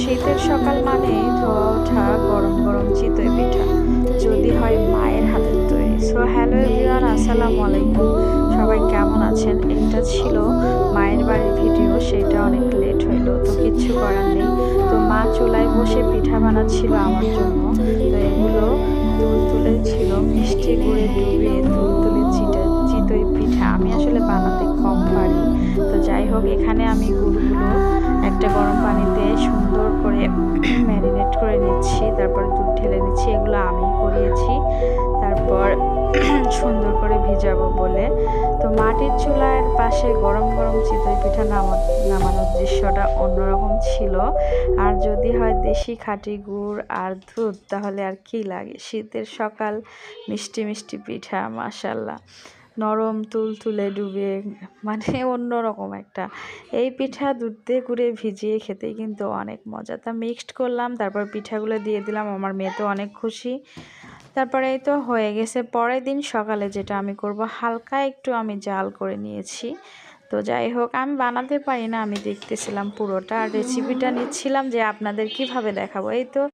শীতের সকাল মানে ধোয়া ওঠা গরম গরম চিতই পিঠা, যদি হয় মায়ের হাতের তৈরি। সো হ্যালো এভরিওয়ান, আসসালামু আলাইকুম। সবাই কেমন আছেন? এইটা ছিল মায়ের বাড়ির ভিডিও, সেটা অনেক লেট হইলো, তো কিচ্ছু করার নেই। তো মা চুলায় বসে পিঠা বানাচ্ছিল আমার জন্য। তো এগুলো তুলতুলে ছিল, মিষ্টি গুড়ে ডুবিয়ে তুলতুলে চিতই পিঠা। আমি আসলে বানাতে কম পারি। তো যাই হোক, এখানে আমি গুড়গুলো একটা গরম পানিতে সুন্দর করে ম্যারিনেট করে নিচ্ছি, তারপর দুধ ঢেলে নিচ্ছি। এগুলো আমিই করিয়েছি। তারপর সুন্দর করে ভিজাবো বলে। তো মাটির চুলার পাশে গরম গরম চিতই পিঠা নামানোর দৃশ্যটা অন্যরকম ছিল। আর যদি হয় দেশি খাঁটি গুড় আর দুধ, তাহলে আর কি লাগে। শীতের সকাল, মিষ্টি মিষ্টি পিঠা, মাশাল্লাহ, নরম তুলতুলে ডুবে, মানে অন্যরকম একটা। এই পিঠা দুধ দিয়ে গুড়ে ভিজিয়ে খেতেই কিন্তু অনেক মজা। তা মিক্সড করলাম, তারপর পিঠাগুলো দিয়ে দিলাম। আমার মেয়ে তো অনেক খুশি। তারপরে এই তো হয়ে গেছে। পরের দিন সকালে যেটা আমি করব, হালকা একটু আমি জাল করে নিয়েছি। তো যাই হোক, আমি বানাতে পারি না, আমি দেখতেছিলাম পুরোটা, আর রেসিপিটা নিচ্ছিলাম যে আপনাদের কিভাবে দেখাবো। এই তো